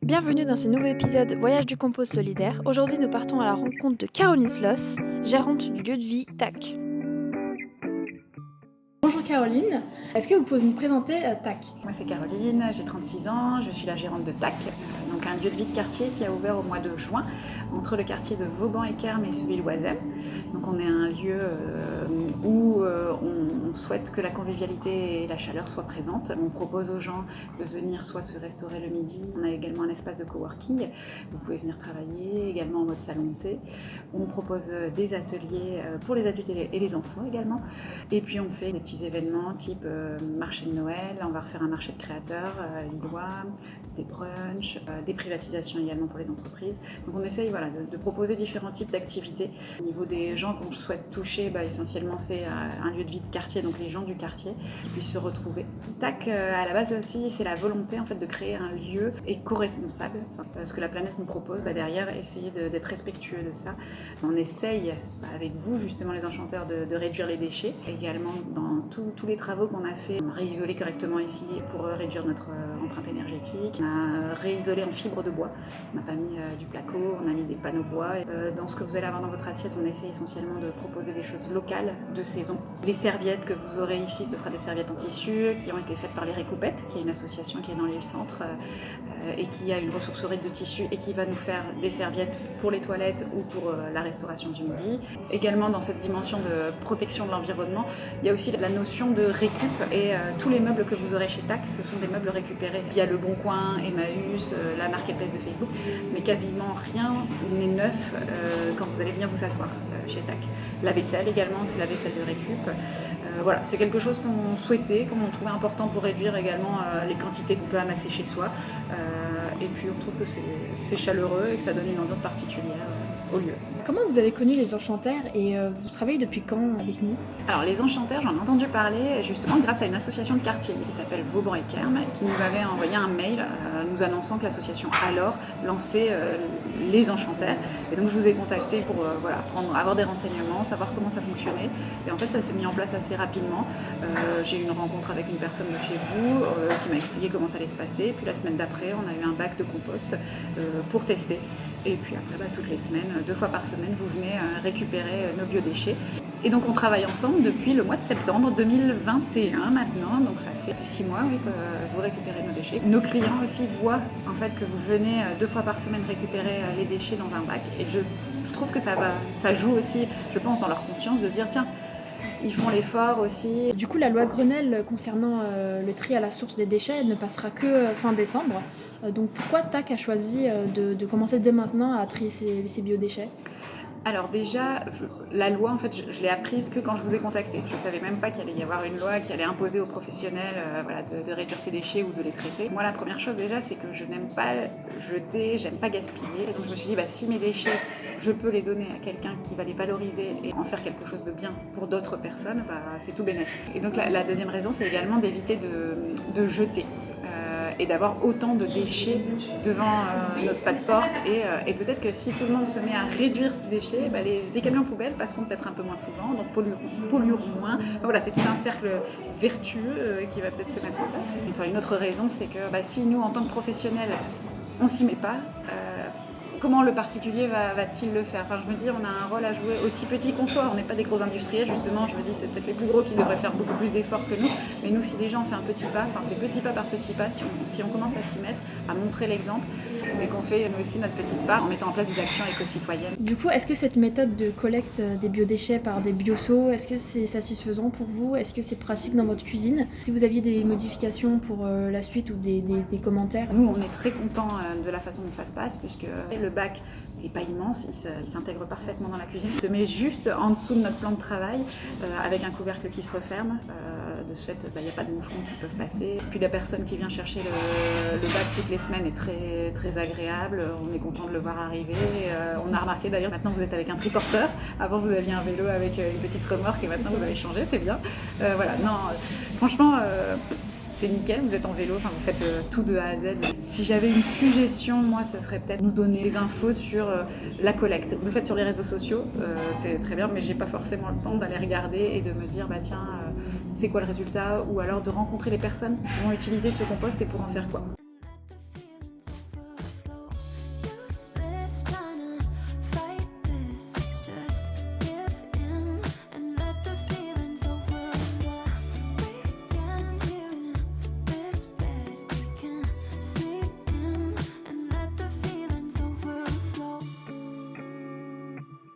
Bienvenue dans ce nouveau épisode Voyage du compost solidaire. Aujourd'hui, nous partons à la rencontre de Caroline Sloss, gérante du lieu de vie TAC. Bonjour Caroline, est-ce que vous pouvez me présenter TAC? Moi c'est Caroline, j'ai 36 ans, je suis la gérante de TAC, donc un lieu de vie de quartier qui a ouvert au mois de juin entre le quartier de Vauban et Kermes et celui de Loisem. Donc on est un lieu où on souhaite que la convivialité et la chaleur soient présentes. On propose aux gens de venir soit se restaurer le midi, on a également un espace de coworking, vous pouvez venir travailler également en mode salon de thé. On propose des ateliers pour les adultes et les enfants également, et puis on fait des petits événements type marché de Noël, on va refaire un marché de créateurs lillois, des brunchs, des privatisations également pour les entreprises. Donc on essaye de proposer différents types d'activités. Au niveau des gens qu'on souhaite toucher, essentiellement c'est un lieu de vie de quartier, donc les gens du quartier qui puissent se retrouver. TAC, à la base aussi, c'est la volonté en fait de créer un lieu éco-responsable. Ce que la planète nous propose, derrière, essayer d'être respectueux de ça. On essaye avec vous justement les enchanteurs de réduire les déchets. Également dans tous les travaux qu'on a fait, on a réisolé correctement ici pour réduire notre empreinte énergétique. On a réisolé en fibre de bois. On n'a pas mis du placo, on a mis des panneaux bois. Dans ce que vous allez avoir dans votre assiette, on essaie essentiellement de proposer des choses locales, de saison. Les serviettes que vous aurez ici, ce sera des serviettes en tissu qui ont été faites par les Récoupettes, qui est une association qui est dans l'île Centre et qui a une ressourcerie de tissus et qui va nous faire des serviettes pour les toilettes ou pour la restauration du midi. Également dans cette dimension de protection de l'environnement, il y a aussi la notion de récup et tous les meubles que vous aurez chez TAC, ce sont des meubles récupérés via Le Bon Coin, Emmaüs, la marketplace de Facebook, mais quasiment rien n'est neuf quand vous allez venir vous asseoir chez TAC. La vaisselle également, c'est de la vaisselle de récup. Voilà, c'est quelque chose qu'on souhaitait, qu'on trouvait important pour réduire également les quantités qu'on peut amasser chez soi. Et puis on trouve que c'est chaleureux et que ça donne une ambiance particulière au lieu. Comment vous avez connu les enchanteurs et vous travaillez depuis quand avec nous? Alors les enchanteurs, j'en ai entendu parler justement grâce à une association de quartier qui s'appelle Vauban et Kermes, qui nous avait envoyé un mail nous annonçant que l'association alors lançait les enchanteurs. Et donc je vous ai contacté pour avoir des renseignements, savoir comment ça fonctionnait. Et en fait ça s'est mis en place assez rapidement. J'ai eu une rencontre avec une personne de chez vous qui m'a expliqué comment ça allait se passer. Puis la semaine d'après, on a eu un bac de compost pour tester. Et puis après, toutes les semaines, 2 fois par semaine, vous venez récupérer nos biodéchets. Et donc on travaille ensemble depuis le mois de septembre 2021 maintenant, donc ça fait 6 mois que vous récupérez nos déchets. Nos clients aussi voient en fait que vous venez 2 fois par semaine récupérer les déchets dans un bac, et je trouve que ça joue aussi, je pense, dans leur conscience de dire tiens, ils font l'effort aussi. Du coup, la loi Grenelle concernant le tri à la source des déchets, elle ne passera que fin décembre. Donc pourquoi TAC a choisi de commencer dès maintenant à trier ces biodéchets? Alors déjà, la loi, en fait, je l'ai apprise que quand je vous ai contacté. Je ne savais même pas qu'il allait y avoir une loi qui allait imposer aux professionnels de réduire ces déchets ou de les traiter. Moi, la première chose déjà, c'est que je n'aime pas jeter, j'aime pas gaspiller. Et donc je me suis dit, si mes déchets, je peux les donner à quelqu'un qui va les valoriser et en faire quelque chose de bien pour d'autres personnes, c'est tout bénéfique. Et donc la deuxième raison, c'est également d'éviter de jeter. Et d'avoir autant de déchets devant notre pas de porte et peut-être que si tout le monde se met à réduire ces déchets, les camions poubelles passeront peut-être un peu moins souvent, donc pollueront moins. Donc voilà, c'est tout un cercle vertueux qui va peut-être se mettre en place. Enfin, une autre raison, c'est que si nous, en tant que professionnels, on s'y met pas, comment le particulier va-t-il le faire? Je me dis, on a un rôle à jouer aussi petit qu'on soit. On n'est pas des gros industriels, justement. Je me dis, c'est peut-être les plus gros qui devraient faire beaucoup plus d'efforts que nous. Mais nous, si déjà on fait un petit pas, c'est petit pas par petit pas, si on commence à s'y mettre, à montrer l'exemple, et qu'on fait nous aussi notre petite part en mettant en place des actions éco-citoyennes. Du coup, est-ce que cette méthode de collecte des biodéchets par des bioseaux, est-ce que c'est satisfaisant pour vous? Est-ce que c'est pratique dans votre cuisine? Si vous aviez des modifications pour la suite ou des commentaires? Nous, on est très contents de la façon dont ça se passe, puisque le bac n'est pas immense, il s'intègre parfaitement dans la cuisine. Il se met juste en dessous de notre plan de travail, avec un couvercle qui se referme. De ce fait, il n'y a pas de moucherons qui peuvent passer. Puis la personne qui vient chercher le bac toutes les semaines est très, très agréable. On est content de le voir arriver. On a remarqué d'ailleurs, maintenant vous êtes avec un triporteur. Avant vous aviez un vélo avec une petite remorque et maintenant vous avez changé, c'est bien. Franchement, c'est nickel, vous êtes en vélo, vous faites tout de A à Z. Si j'avais une suggestion, moi, ce serait peut-être nous donner des infos sur la collecte. Vous le faites sur les réseaux sociaux, c'est très bien, mais j'ai pas forcément le temps d'aller regarder et de me dire, c'est quoi le résultat, ou alors de rencontrer les personnes qui vont utiliser ce compost et pour en faire quoi.